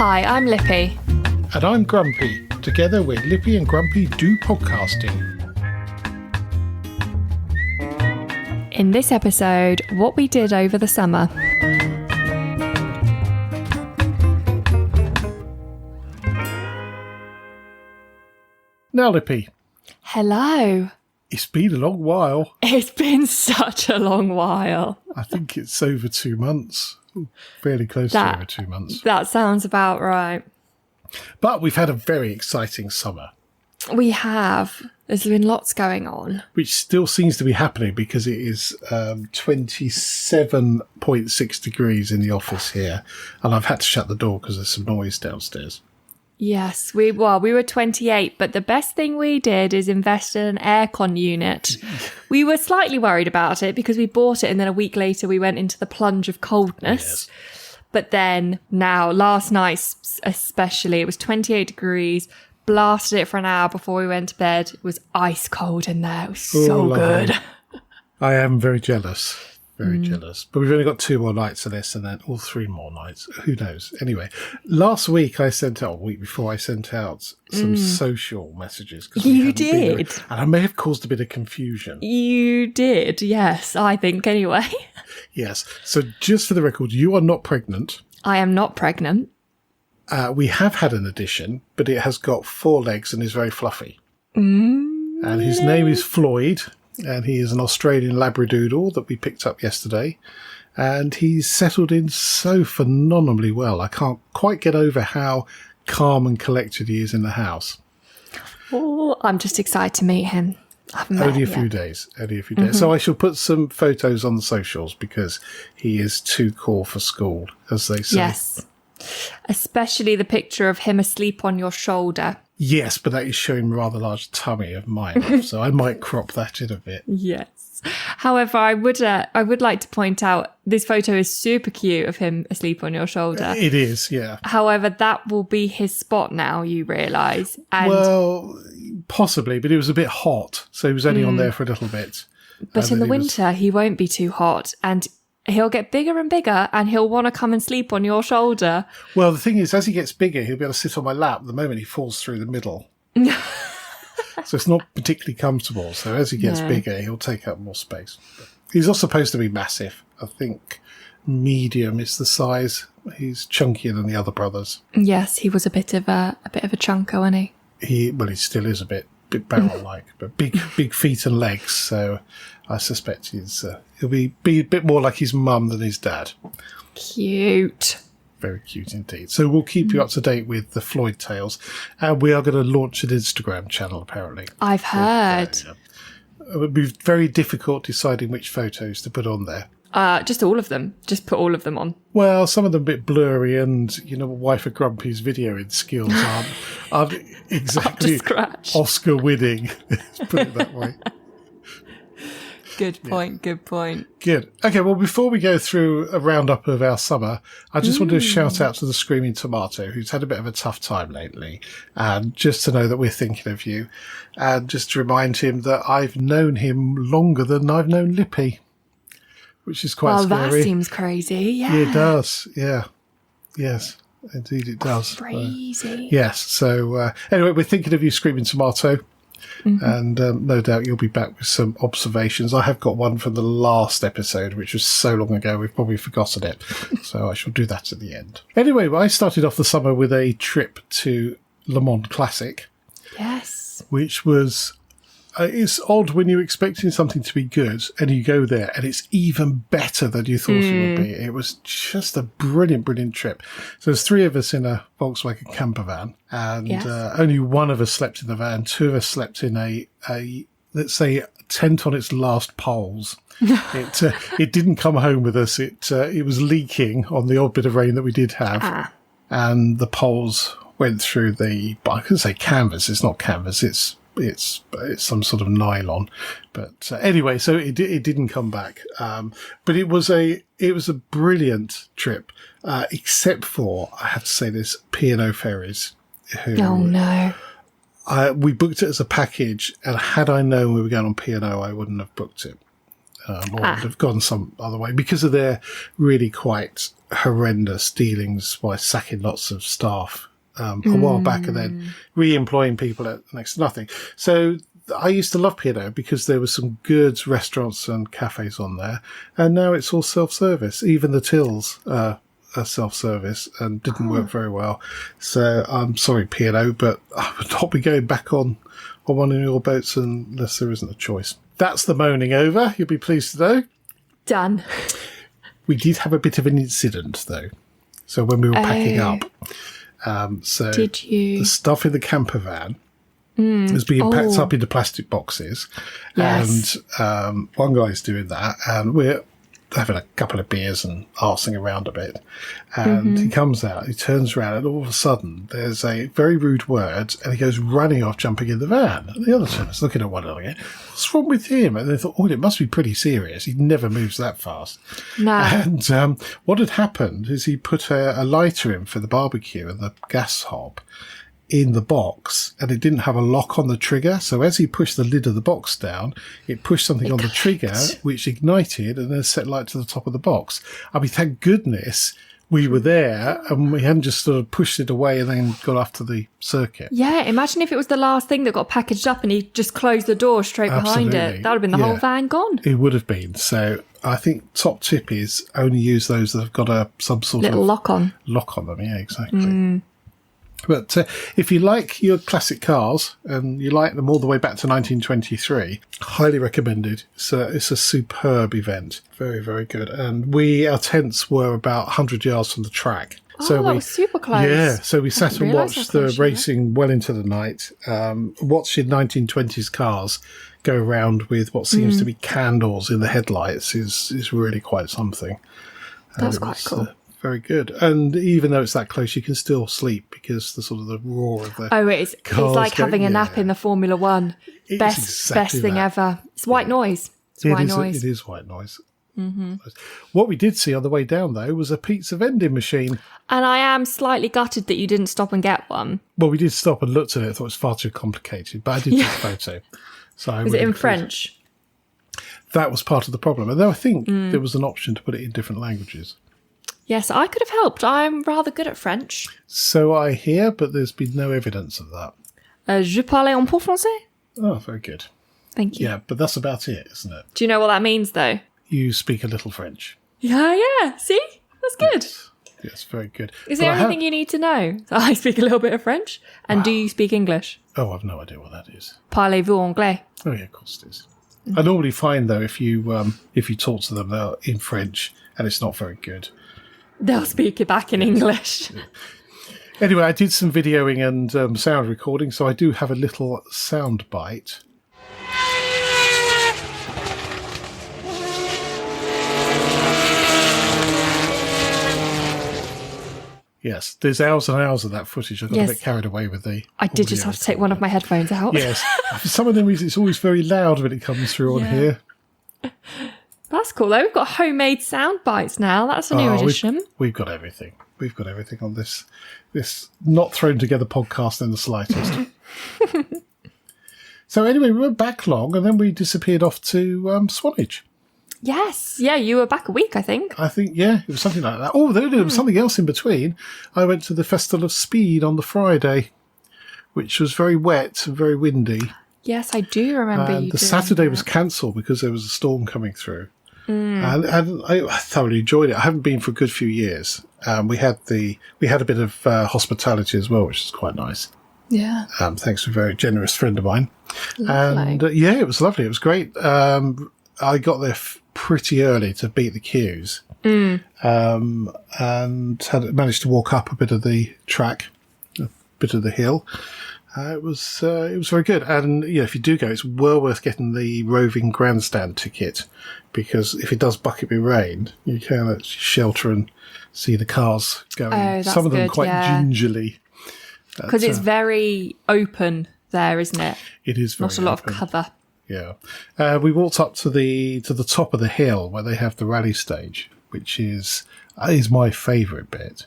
Hi, I'm Lippy. And I'm Grumpy. Together we're Lippy and Grumpy Do Podcasting. In this episode, what we did over the summer. Now, Lippy. Hello. It's been a long while. It's been such a long while. I think it's over 2 months. Fairly close to over 2 months. That sounds about right. But we've had a very exciting summer. We have. There's been lots going on. Which still seems to be happening because it is 27.6 degrees in the office here. And I've had to shut the door because there's some noise downstairs. Yes, we were 28, but the best thing we did is invest in an aircon unit. We were slightly worried about it because we bought it and then a week later we went into the plunge of coldness. Yes. But then now, last night especially, it was 28 degrees, blasted it for an hour before we went to bed. It was ice cold in there. It was so good. I am very jealous. Very jealous. But we've only got 2 more nights of this and then 3 more nights. Who knows? Anyway, last week week before I sent out some social messages. You did. And I may have caused a bit of confusion. You did, yes, I think anyway. Yes. So just for the record, you are not pregnant. I am not pregnant. We have had an addition, but it has got 4 legs and is very fluffy. And his name is Floyd. And he is an Australian Labradoodle that we picked up yesterday. And he's settled in so phenomenally well. I can't quite get over how calm and collected he is in the house. Oh, I'm just excited to meet him. Only a few days. So I shall put some photos on the socials because he is too cool for school, as they say. Yes. Especially the picture of him asleep on your shoulder. Yes, but that is showing a rather large tummy of mine, so I might crop that in a bit. Yes. However, I would like to point out this photo is super cute of him asleep on your shoulder. It is, yeah. However, that will be his spot now, you realise. Well, possibly, but it was a bit hot, so he was only on there for a little bit. But in the winter, he won't be too hot, and he'll get bigger and bigger and he'll want to come and sleep on your shoulder. Well, the thing is, as he gets bigger, he'll be able to sit on my lap the moment he falls through the middle. So it's not particularly comfortable. So as he gets bigger, he'll take up more space. He's not supposed to be massive. I think medium is the size. He's chunkier than the other brothers. Yes, he was a bit of a chunker, wasn't he? He still is a bit barrel-like, but big feet and legs. So I suspect he'll be a bit more like his mum than his dad. Cute. Very cute indeed. So we'll keep you up to date with the Floyd tales. And we are going to launch an Instagram channel, apparently. I've heard. It would be very difficult deciding which photos to put on there. Just all of them. Just put all of them on. Well, some of them a bit blurry and, Wife of Grumpy's videoing skills aren't exactly Oscar winning. Let's put it that way. Good point. Good. Okay, well, before we go through a roundup of our summer, I just wanted to shout out to the Screaming Tomato, who's had a bit of a tough time lately, and just to know that we're thinking of you, and just to remind him that I've known him longer than I've known Lippy, which is quite scary. Well, that seems crazy, yeah. It does, yeah. Yes, indeed it does. Crazy. Yes, so anyway, we're thinking of you, Screaming Tomato. And no doubt you'll be back with some observations. I have got one from the last episode, which was so long ago we've probably forgotten it. So I shall do that at the end. Anyway, I started off the summer with a trip to Le Mans Classic. Yes. Which was... it's odd when you're expecting something to be good and you go there and it's even better than you thought it would be. It was just a brilliant trip. So there's 3 of us in a Volkswagen camper van and only one of us slept in the van. 2 of us slept in a let's say, tent on its last poles. It didn't come home with us. It was leaking on the odd bit of rain that we did have. And the poles went through I couldn't say canvas. It's not canvas. It's some sort of nylon, but anyway, so it didn't come back. But it was a brilliant trip, except for, I have to say this, P&O Ferries. Oh no! We booked it as a package, and had I known we were going on P&O, I wouldn't have booked it. or would have gone some other way because of their really quite horrendous dealings by sacking lots of staff a while back and then re-employing people at next to nothing. So I used to love P&O because there were some good restaurants and cafes on there, and now it's all self-service. Even the tills are self-service and didn't work very well. So I'm sorry, P&O, but I would not be going back on one of your boats unless there isn't a choice. That's the moaning over. You'll be pleased to know. Done. We did have a bit of an incident, though. So when we were packing up, did you? The stuff in the camper van was being packed up into plastic boxes. Yes. And one guy's doing that, and we're having a couple of beers and arsing around a bit. And he comes out, he turns around, and all of a sudden there's a very rude word, and he goes running off, jumping in the van. And the other two is looking at one another, what's wrong with him? And they thought, it must be pretty serious. He never moves that fast. No. And what had happened is he put a lighter in for the barbecue and the gas hob in the box, and it didn't have a lock on the trigger. So as he pushed the lid of the box down, it pushed something on the trigger, which ignited and then set light to the top of the box. I mean, thank goodness we were there and we hadn't just sort of pushed it away and then got after the circuit. Yeah, imagine if it was the last thing that got packaged up and he just closed the door straight behind it. That would have been the whole van gone. It would have been. So I think top tip is only use those that have got some sort little of lock on. Lock on them, yeah, exactly. But if you like your classic cars and you like them all the way back to 1923, highly recommended. It's a superb event. Very, very good. And our tents were about 100 yards from the track. Oh, so that was super close. Yeah, so we sat and watched the racing well into the night. Watching 1920s cars go around with what seems to be candles in the headlights is really quite something. That's quite cool. Very good. And even though it's that close, you can still sleep because the sort of the roar of the it's like having a nap in the Formula One. Best thing ever. It's white noise. It is white noise. What we did see on the way down, though, was a pizza vending machine. And I am slightly gutted that you didn't stop and get one. Well, we did stop and looked at it. I thought it was far too complicated, but I did take a photo. So was it in French? That was part of the problem. Although I think there was an option to put it in different languages. Yes, I could have helped. I'm rather good at French. So I hear, but there's been no evidence of that. Je parle un peu français. Oh, very good. Thank you. Yeah, but that's about it, isn't it? Do you know what that means, though? You speak a little French. Yeah. See? That's good. Yes, very good. Is there anything you need to know? I speak a little bit of French. And do you speak English? Oh, I've no idea what that is. Parlez-vous anglais? Oh, yeah, of course it is. I normally find, though, if you talk to them, they're in French, and it's not very good. They'll speak it back in English. Anyway, I did some videoing and sound recording, so I do have a little sound bite. Yes, there's hours and hours of that footage. I got a bit carried away with the... I did just have to take one of my headphones out. Yes. For some of them reasons, it's always very loud when it comes through on here. That's cool, though. We've got homemade sound bites now. That's a new addition. We've got everything. We've got everything on this not thrown together podcast in the slightest. So anyway, we went back long and then we disappeared off to Swanage. Yes. Yeah, you were back a week, I think. It was something like that. Oh, there was something else in between. I went to the Festival of Speed on the Friday, which was very wet and very windy. Yes, I do remember you. The Saturday was cancelled because there was a storm coming through. And I thoroughly enjoyed it. I haven't been for a good few years. We had a bit of hospitality as well, which is quite nice. Yeah. Thanks to a very generous friend of mine. Lovely. And it was lovely. It was great. I got there pretty early to beat the queues, and managed to walk up a bit of the track, a bit of the hill. It was very good. And if you do go, it's well worth getting the roving grandstand ticket, because if it does bucket with rain, you can actually shelter and see the cars going. Oh, that's some of them good, quite gingerly. Because it's very open there, isn't it? It is very not a lot open. of cover. Yeah. We walked up to the top of the hill where they have the rally stage, which is my favourite bit.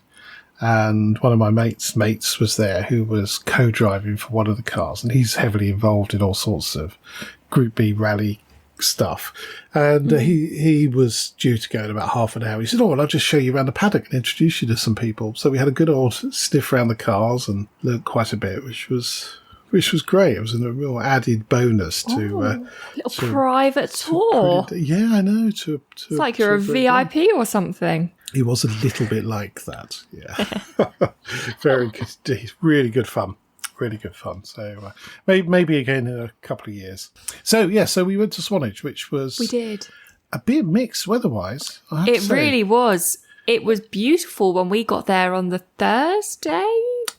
And one of my mates was there who was co-driving for one of the cars, and he's heavily involved in all sorts of Group B rally stuff. And he was due to go in about half an hour. He said, well, I'll just show you around the paddock and introduce you to some people. So we had a good old sniff around the cars and learned quite a bit, which was great. It was a real added bonus to little private tour. Yeah, I know. It's like you're a VIP or something. He was a little bit like that. Yeah, very good. Really good fun. Really good fun. So maybe again in a couple of years. So we went to Swanage, which was we did a bit mixed weather-wise. It really was. It was beautiful when we got there on the Thursday.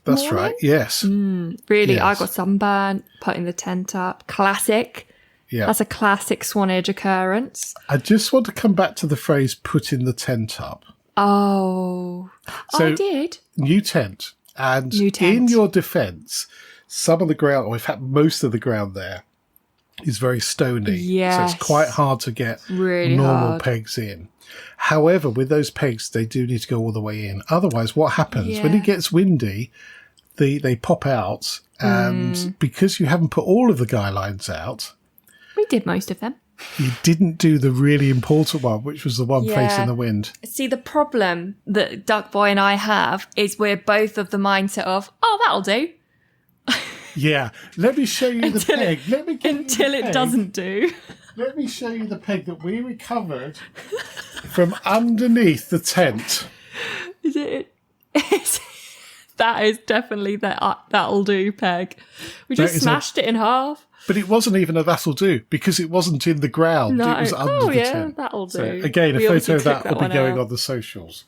That's morning. right. Yes. Really, Yes. I got sunburned, putting the tent up. Classic. Yeah. That's a classic Swanage occurrence. I just want to come back to the phrase "putting the tent up." Oh, So, I did. New tent. And New tent. in your defence, some of the ground, or in fact most of the ground there, is very stony. Yes. So it's quite hard to get Really normal hard. pegs in. However, with those pegs, they do need to go all the way in. Otherwise, what happens when Yeah. it gets windy, they pop out, and because you haven't put all of the guy lines out, We did most of them. you didn't do the really important one, which was the one Yeah. facing the wind. See, the problem that Duck Boy and I have is we're both of the mindset of, oh, that'll do. Yeah, let me show you the peg. Let me give you the Until it peg. doesn't do. Let me show you the peg that we recovered from underneath the tent. Is it? That is definitely that'll do peg. We just That is smashed it in half. But it wasn't even a that'll do because it wasn't in the ground. No. It was under Oh, the yeah, tent. that'll So, do. again, a We photo obviously of that clicked will be that going one out. on the socials.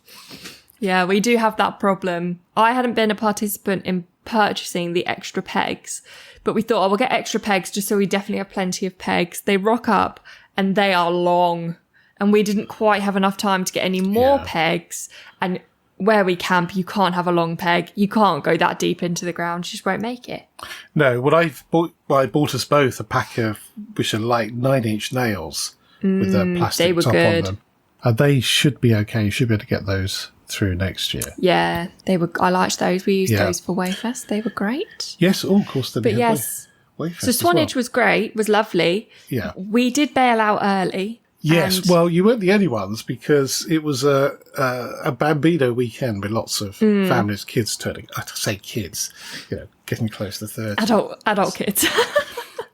Yeah, we do have that problem. I hadn't been a participant in purchasing the extra pegs, but we thought, we'll get extra pegs just so we definitely have plenty of pegs. They rock up and they are long, and we didn't quite have enough time to get any more Yeah. pegs. And where we camp, you can't have a long peg. You can't go that deep into the ground. You just won't make it. No, I bought us both a pack of, which are like 9-inch nails with their plastic they were top good. on them. And they should be okay. You should be able to get those through next year. Yeah, they were. I liked those. We used Yeah. those for Weyfest. They were great. Yes, of course. But yes, Weyfest so as Swanage well. was great, was lovely. Yeah. We did bail out early. Yes, and- well, you weren't the only ones because it was a Bambino weekend with lots of families, kids turning. I say kids, getting close to 30. adult kids.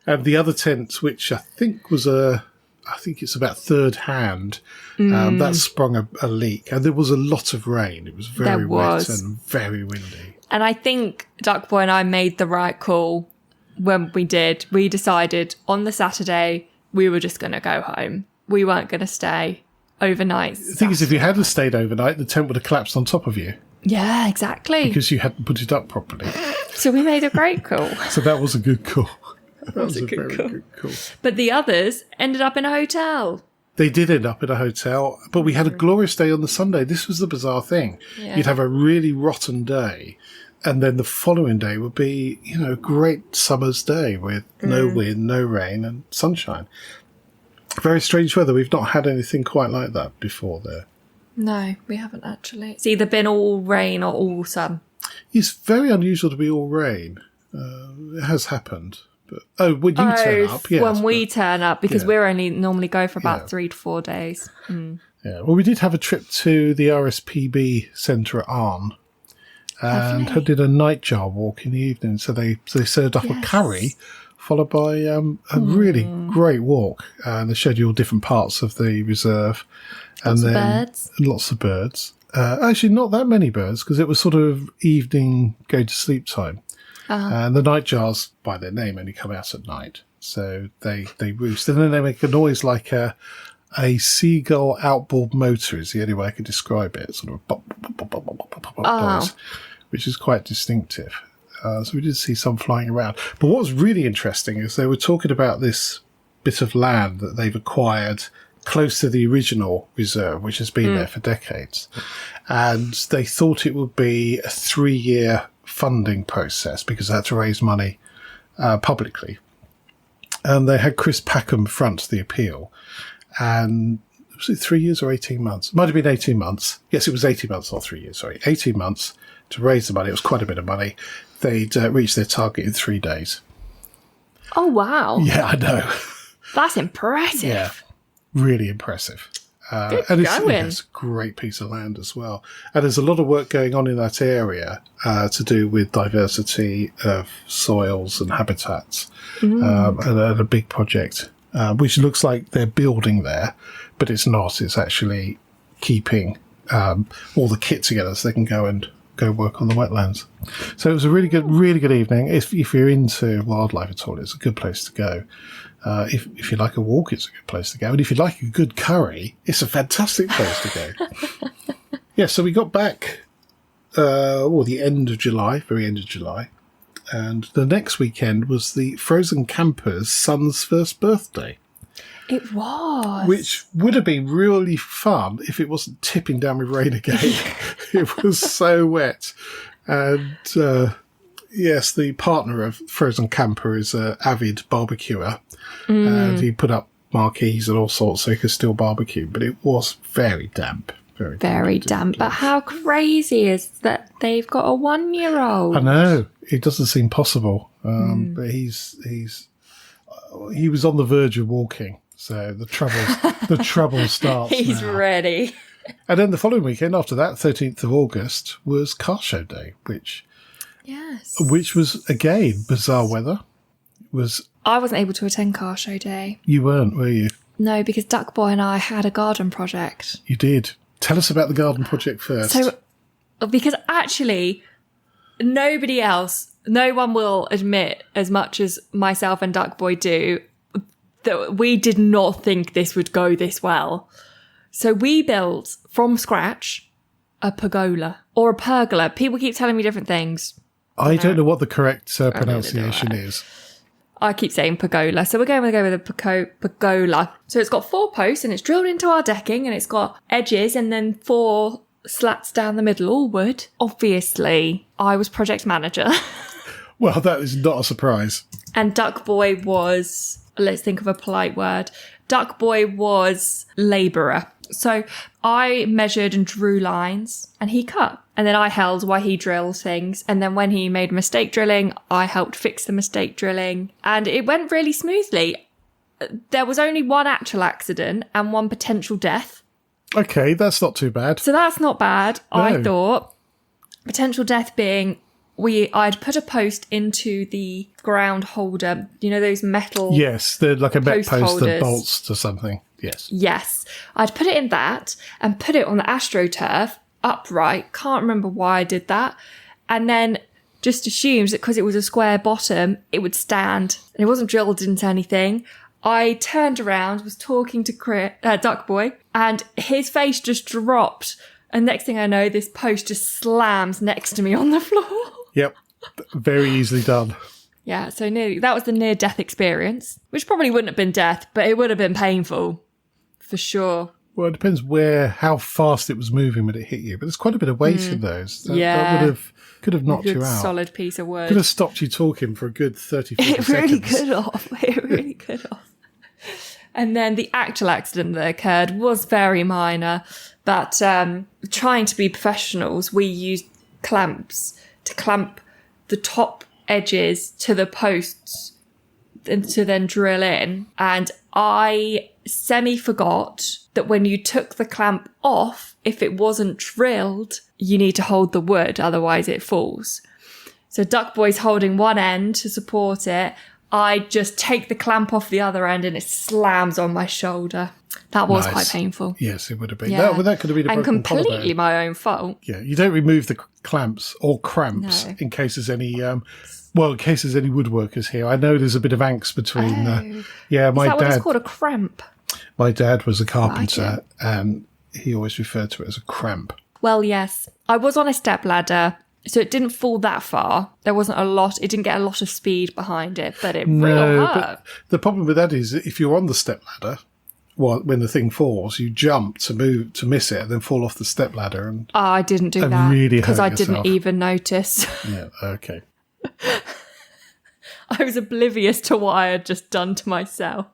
And the other tent, which I think it's about third hand, that sprung a leak, and there was a lot of rain. It was very wet and very windy. And I think Duck Boy and I made the right call when we did. We decided on the Saturday we were just going to go home. We weren't going to stay overnight. The thing is, if you hadn't stayed overnight, the tent would have collapsed on top of you Yeah, exactly. because you hadn't put it up properly. So we made a great call. So that was a good call. That was a good very call. good call. But the others ended up in a hotel. They did end up in a hotel, but we had a glorious day on the Sunday. This was the bizarre thing. Yeah. You'd have a really rotten day, and then the following day would be, a great summer's day with no wind, no rain, and sunshine. Very strange weather. We've not had anything quite like that before there. No, we haven't actually. It's either been all rain or all sun. It's very unusual to be all rain. It has happened. But, when you turn up, yes. when we turn up, because yeah. we're only normally go for about Yeah. 3 to 4 days. Yeah, well, we did have a trip to the RSPB Centre at Arn and Lovely. did a nightjar walk in the evening. So they served up a curry followed by a really great walk. And they showed you all different parts of the reserve. Lots of birds. Lots of birds. Actually, not that many birds because it was sort of evening going to sleep time. And the nightjars, by their name, only come out at night. So they roost. And then they make a noise like a seagull outboard motor is the only way I could describe it. Sort of bop, bop, bop, bop, bop, bop, bop noise, which is quite distinctive. So we did see some flying around. But what was really interesting is they were talking about this bit of land that they've acquired close to the original reserve, which has been there for decades. And they thought it would be a 3-year funding process because they had to raise money publicly. And they had Chris Packham front the appeal. And was it 3 years or 18 months? It might have been 18 months. Yes, it was 18 months, not 3 years, sorry. 18 months to raise the money. It was quite a bit of money. They'd reached their target in 3 days. Oh, wow. Yeah, I know. That's impressive. Yeah, really impressive. Good and going. it's a great piece of land as well. And there's a lot of work going on in that area to do with diversity of soils and habitats. And a big project, which looks like they're building there, but it's not. It's actually keeping all the kit together so they can go work on the wetlands. So it was a really good evening. If you're into wildlife at all, it's a good place to go. If you like a walk, it's a good place to go. And if you like a good curry, it's a fantastic place to go. Yeah, so we got back the end of July, very end of July. And the next weekend was the Frozen Camper's son's first birthday. It was. Which would have been really fun if it wasn't tipping down with rain again. It was so wet. And yes, the partner of Frozen Camper is an avid barbecuer. And he put up marquees and all sorts so he could still barbecue. But it was very damp. Very damp. But how crazy is that they've got a 1-year-old? I know. It doesn't seem possible. But he was on the verge of walking. So the trouble starts. He's now. ready. And then the following weekend after that, 13th of August, was Car Show Day, which was, again, bizarre weather. I wasn't able to attend Car Show Day. You weren't, were you? No, because Duck Boy and I had a garden project. You did. Tell us about the garden project first. So, because actually, no one will admit as much as myself and Duck Boy do that we did not think this would go this well. So we built from scratch a pergola or a pergola. People keep telling me different things. I don't know what the correct pronunciation is. I keep saying pergola. So we're going to go with a pergola. So it's got 4 posts and it's drilled into our decking and it's got edges and then 4 slats down the middle, all wood. Obviously, I was project manager. Well, that is not a surprise. And Duck Boy was, let's think of a polite word. Duck Boy was labourer. So I measured and drew lines and he cut. And then I held while he drilled things. And then when he made a mistake drilling, I helped fix the mistake drilling. And it went really smoothly. There was only 1 actual accident and 1 potential death. Okay, that's not too bad. So that's not bad, no. I thought. Potential death being I'd put a post into the ground holder. You know those metal Yes, they're like a met post holders. that bolts to something. Yes. I'd put it in that and put it on the AstroTurf upright. Can't remember why I did that. And then just assumed that because it was a square bottom, it would stand. And it wasn't drilled into anything. I turned around, was talking to Duck Boy, and his face just dropped. And next thing I know, this post just slams next to me on the floor. Yep. Very easily done. Yeah, so that was the near-death experience, which probably wouldn't have been death, but it would have been painful. For sure. Well, it depends how fast it was moving when it hit you. But there's quite a bit of weight in those. That could have knocked you out. Solid piece of wood. Could have stopped you talking for a good 30, 40 seconds. It really could have. And then the actual accident that occurred was very minor. But trying to be professionals, we used clamps to clamp the top edges to the posts and to then drill in. And I forgot that when you took the clamp off, if it wasn't drilled, you need to hold the wood, otherwise it falls. So Duck Boy's holding one end to support it. I just take the clamp off the other end and it slams on my shoulder. That was quite painful. Yes, it would have been. Yeah. That could have been a broken completely collarbone. My own fault. Yeah, you don't remove the clamps or cramps in case there's any... in case there's any woodworkers here. I know there's a bit of angst between... my Is that what it's called, a cramp? My dad was a carpenter and he always referred to it as a cramp. Well, yes. I was on a stepladder, so it didn't fall that far. There wasn't it didn't get a lot of speed behind it, but it really hurt. But the problem with that is if you're on the stepladder, when the thing falls, you jump to miss it and then fall off the stepladder. And I didn't do that really because I didn't even notice. Yeah, okay. I was oblivious to what I had just done to myself.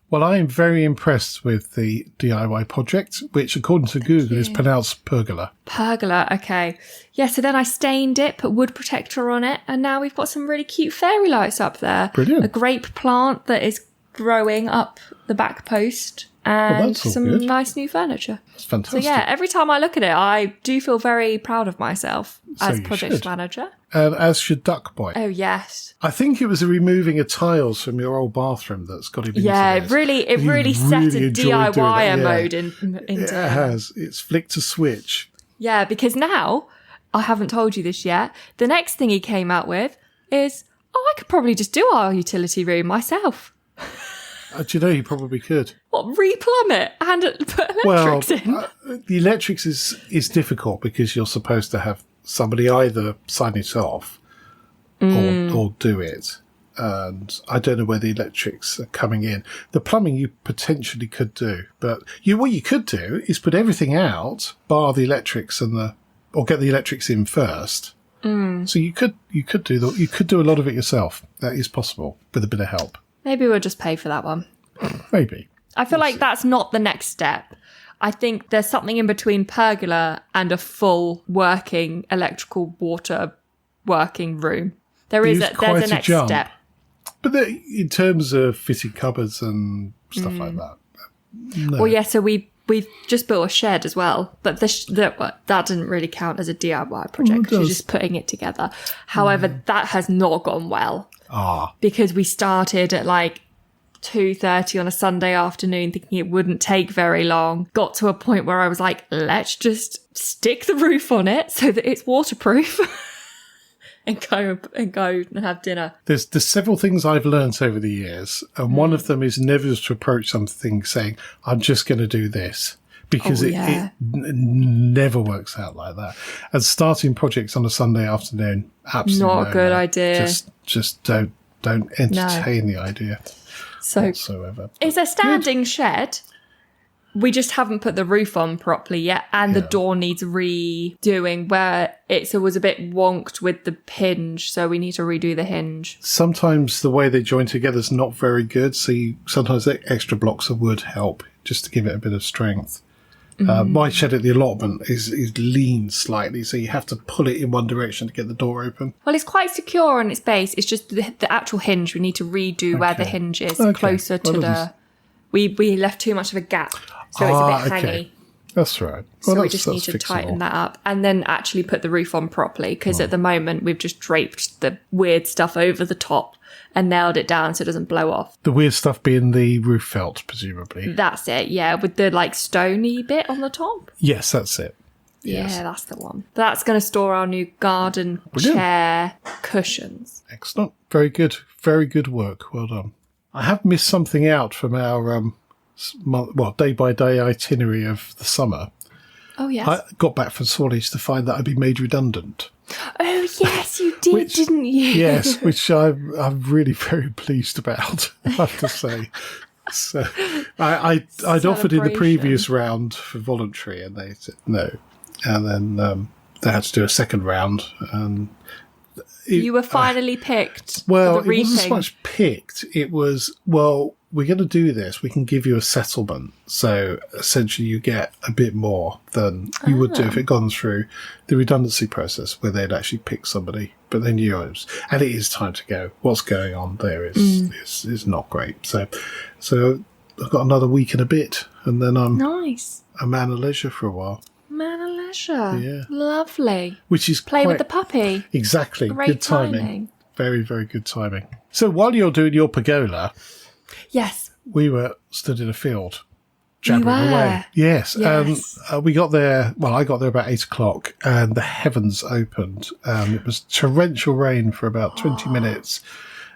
Well, I am very impressed with the DIY project, which, according to Google, is pronounced pergola. Pergola, okay. Yeah, so then I stained it, put wood protector on it, and now we've got some really cute fairy lights up there. Brilliant. A grape plant that is throwing up the back post and that's all some good. nice new furniture. That's fantastic. So yeah, every time I look at it, I do feel very proud of myself as you project should. manager. And as should Duck Boy. Oh yes. I think it was the removing of tiles from your old bathroom that's got him into Yeah, this. it really set a enjoyed doing that, DIYer yeah. mode into It has. It's flicked a switch. Yeah, because now, I haven't told you this yet, the next thing he came out with is, I could probably just do our utility room myself. Do you know, you probably could. What, replumb it and put electrics in? The electrics is difficult because you're supposed to have somebody either sign it off or do it. And I don't know where the electrics are coming in. The plumbing you potentially could do, but what you could do is put everything out, bar the electrics or get the electrics in first. So you could do a lot of it yourself. That is possible with a bit of help. Maybe we'll just pay for that one. Maybe. I feel like that's not the next step. I think there's something in between pergola and a full working electrical water working room. There's a next step. But in terms of fitting cupboards and stuff like that. No. Well, yeah, so we've just built a shed as well, but that didn't really count as a DIY project because you're just putting it together. However, that has not gone well. Because we started at like 2:30 on a Sunday afternoon thinking it wouldn't take very long. Got to a point where I was like, let's just stick the roof on it so that it's waterproof and go and have dinner. There's several things I've learned over the years, and one of them is never to approach something saying, I'm just going to do this. Because it never works out like that. And starting projects on a Sunday afternoon, absolutely not a good idea. Just don't entertain the idea whatsoever. It's a standing shed. We just haven't put the roof on properly yet, and the door needs redoing where it was a bit wonked with the hinge, so we need to redo the hinge. Sometimes the way they join together is not very good, so sometimes the extra blocks of wood help just to give it a bit of strength. My shed at the allotment is lean slightly, so you have to pull it in one direction to get the door open. Well, it's quite secure on its base. It's just the actual hinge. We need to redo where the hinge is closer to the... We left too much of a gap, so it's a bit hangy. That's right. So we just need to tighten that up and then actually put the roof on properly, because at the moment we've just draped the weird stuff over the top and nailed it down so it doesn't blow off. The weird stuff being the roof felt, presumably. That's it, yeah, with the like stony bit on the top. Yes, that's it. Yes. Yeah, that's the one. That's going to store our new garden chair cushions. Excellent. Very good. Very good work. Well done. I have missed something out from our day-by-day itinerary of the summer. Oh, yes. I got back from Swanage to find that I'd been made redundant. Oh, yes, you did, didn't you? Yes, which I'm really very pleased about, I have to say. So I'd offered in the previous round for voluntary, and they said no. And then they had to do a second round. And you were finally picked. Well, for the it wasn't so much picked. It was, we're going to do this. We can give you a settlement. So essentially you get a bit more than you would do if it gone through the redundancy process where they'd actually pick somebody. But then and it is time to go. What's going on there is not great. So I've got another week and a bit, and then I'm a man of leisure for a while. Man of leisure. Yeah. Lovely. Which is Play with the puppy. Exactly. Great good timing. Very, very good timing. So while you're doing your pergola... Yes. We were stood in a field, jabbering away. Yes. We got there, I got there about 8 o'clock, and the heavens opened. It was torrential rain for about 20 minutes.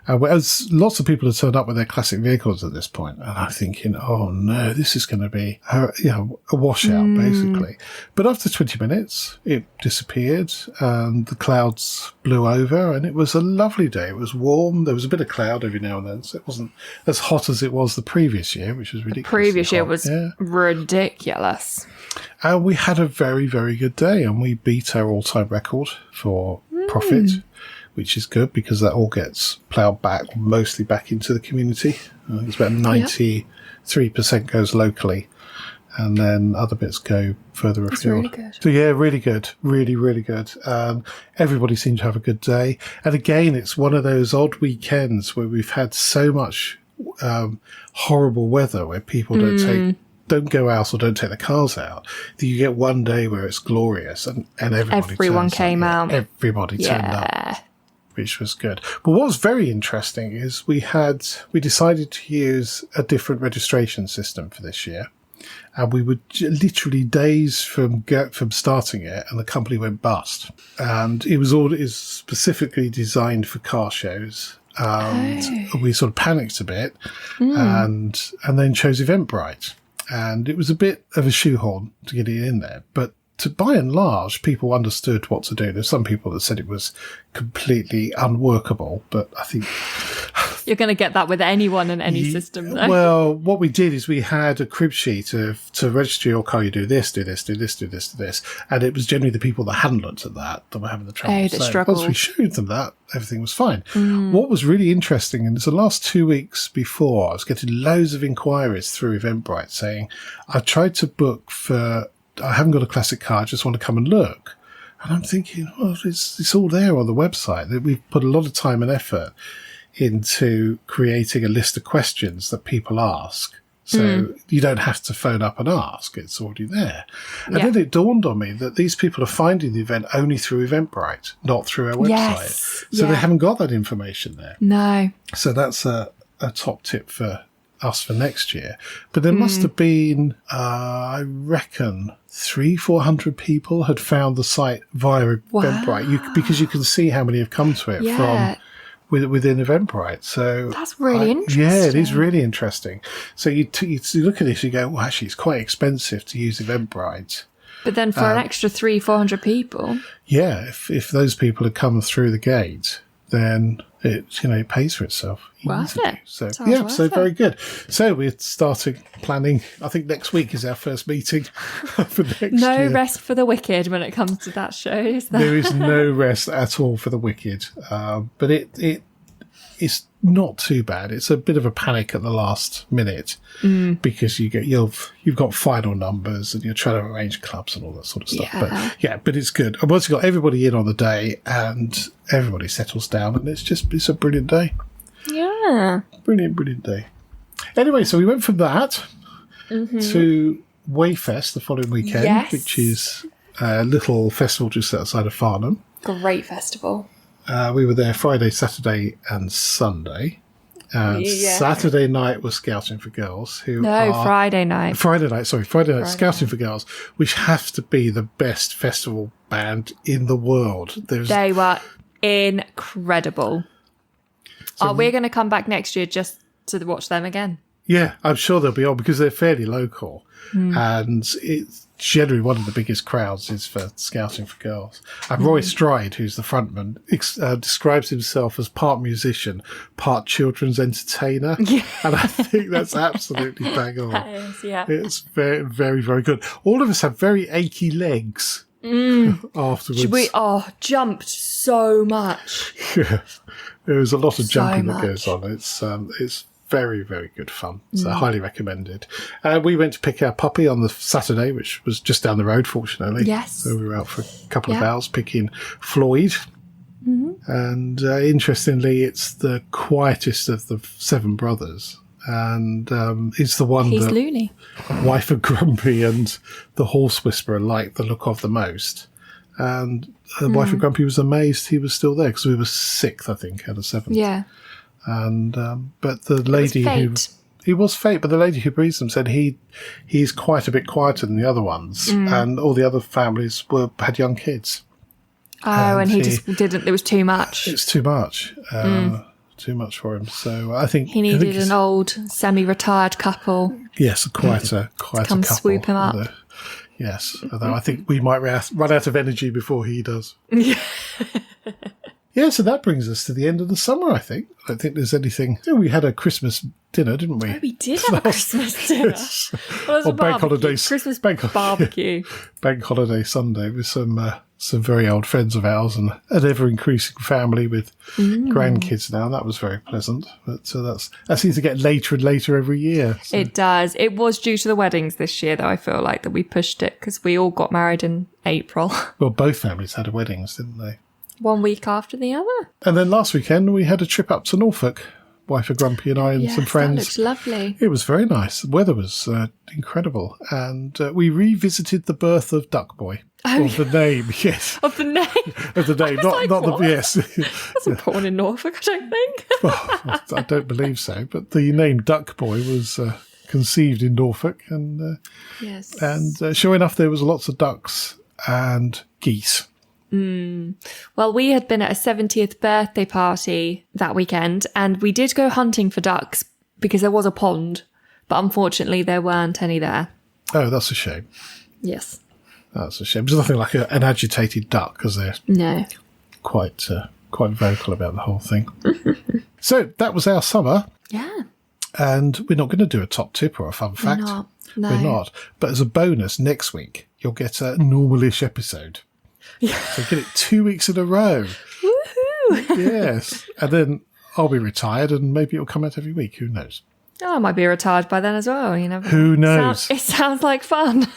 As lots of people had turned up with their classic vehicles at this point, and I'm thinking, oh no, this is going to be a washout, basically. But after 20 minutes, it disappeared, and the clouds blew over, and it was a lovely day. It was warm. There was a bit of cloud every now and then, so it wasn't as hot as it was the previous year, which was ridiculous. The previous year was ridiculous. And we had a very, very good day, and we beat our all-time record for profit, which is good because that all gets ploughed back, mostly back into the community. It's about 93% goes locally, and then other bits go further afield. That's really good. So yeah, really good. Really, really good. Everybody seemed to have a good day. And again, it's one of those odd weekends where we've had so much horrible weather where people don't go out or don't take the cars out, that you get one day where it's glorious and everyone came out. Everybody turned up, which was good. But what was very interesting is we decided to use a different registration system for this year. And we were literally days from starting it, and the company went bust. And it was specifically designed for car shows. We sort of panicked a bit, and then chose Eventbrite. And it was a bit of a shoehorn to get it in there, but by and large, people understood what to do. There's some people that said it was completely unworkable, but I think you're going to get that with anyone and any system, though. Well, what we did is we had a crib sheet to register your car. You do this, do this, do this, do this, do this, and it was generally the people that hadn't looked at that were having the trouble. That struggled. Once we showed them that, everything was fine. What was really interesting, and it's the last 2 weeks before, I was getting loads of inquiries through Eventbrite saying, "I tried to book for. I haven't got a classic car. I just want to come and look." And I'm thinking, well, it's all there on the website. That we've put a lot of time and effort into creating a list of questions that people ask. So you don't have to phone up and ask. It's already there. And then it dawned on me that these people are finding the event only through Eventbrite, not through our website. Yes. So they haven't got that information there. No. So that's a top tip for us for next year. But there must have been, I reckon, 300-400 people had found the site via Eventbrite, because you can see how many have come to it from within Eventbrite. So that's really interesting. Yeah, it is really interesting. So you look at this, you go, well, actually, it's quite expensive to use Eventbrite. But then for an extra 300-400 people, if those people had come through the gate, then it pays for itself. Worth it. So Sounds very good. So we're starting planning. I think next week is our first meeting for next year. No rest for the wicked when it comes to that show, is there? There is no rest at all for the wicked. But it's not too bad. It's a bit of a panic at the last minute because you've got final numbers and you're trying to arrange clubs and all that sort of stuff. But it's good. And once you've got everybody in on the day and everybody settles down, and it's a brilliant day. Yeah. Brilliant day. Anyway, so we went from that to Weyfest the following weekend, which is a little festival just outside of Farnham. Great festival. We were there Friday, Saturday and Sunday. Saturday night was Scouting for Girls. Friday night. Friday night, Scouting for Girls, which have to be the best festival band in the world. They were incredible. We're going to come back next year just to watch them again. Yeah, I'm sure they'll be on because they're fairly local. And it's generally one of the biggest crowds is for Scouting for Girls. And Roy Stride, who's the frontman, describes himself as part musician, part children's entertainer. Yeah. And I think that's absolutely bang on. That is, yeah. It's very, very, very good. All of us have very achy legs afterwards. We jumped so much. Yeah. There was a lot of jumping that goes on. It's very, very good fun. So highly recommended. We went to pick our puppy on the Saturday, which was just down the road, fortunately. Yes. So we were out for a couple of hours picking Floyd. And interestingly, it's the quietest of the 7 brothers. And it's the one He's that loony. Wife and Grumpy and the Horse Whisperer liked the look of the most. And Wife and Grumpy was amazed he was still there because we were 6th, I think, out of 7. Yeah. And but the lady he was fate, but the lady who breeds them said he's quite a bit quieter than the other ones, and all the other families had young kids. And he just didn't. It was too much. It's too much. Too much for him. So I think he needed an old semi-retired couple. Yes, a quieter come couple. Swoop him up. Yes, although I think we might run out of energy before he does. Yeah, so that brings us to the end of the summer, I think. I don't think there's anything... We had a Christmas dinner, didn't we? Oh, we did have a Christmas dinner. Yes. Well, it was a Bank holiday, Christmas barbecue. Bank holiday Sunday with some very old friends of ours and an ever-increasing family with grandkids now. And that was very pleasant. But that seems to get later and later every year. So. It does. It was due to the weddings this year, though, I feel like, that we pushed it because we all got married in April. Well, both families had weddings, didn't they? 1 week after the other. And then last weekend we had a trip up to Norfolk wife of Grumpy and I and some friends. That looks lovely. It was very nice. The weather was incredible. And we revisited the birth of Duck Boy. Oh, the name, yes. Of the name? Of the name, not what? the, yes. Wasn't born in Norfolk, I don't think. Well, I don't believe so. But the name Duck Boy was conceived in Norfolk. And yes. And sure enough, there was lots of ducks and geese. Well, we had been at a 70th birthday party that weekend, and we did go hunting for ducks because there was a pond, but unfortunately there weren't any there. Oh, that's a shame. Yes. That's a shame. There's nothing like an agitated duck because they're quite vocal about the whole thing. So that was our summer. Yeah. And we're not going to do a top tip or a fun fact. We're not. No. We're not. But as a bonus, next week, you'll get a normal-ish episode. Yeah. So get it 2 weeks in a row. Woohoo! Yes. And then I'll be retired and maybe it'll come out every week. Who knows? Oh, I might be retired by then as well. You know. Who knows? It sounds like fun.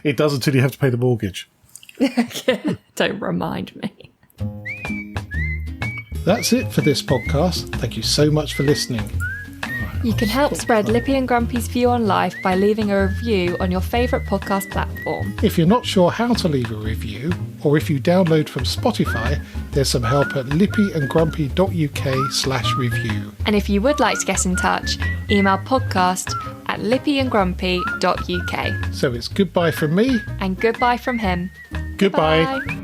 It does until you have to pay the mortgage. Don't remind me. That's it for this podcast. Thank you so much for listening. You can help spread Lippy and Grumpy's view on life by leaving a review on your favourite podcast platform. If you're not sure how to leave a review, or if you download from Spotify, there's some help at lippyandgrumpy.uk/review. And if you would like to get in touch, email podcast@lippyandgrumpy.uk. So it's goodbye from me. And goodbye from him. Goodbye. Bye.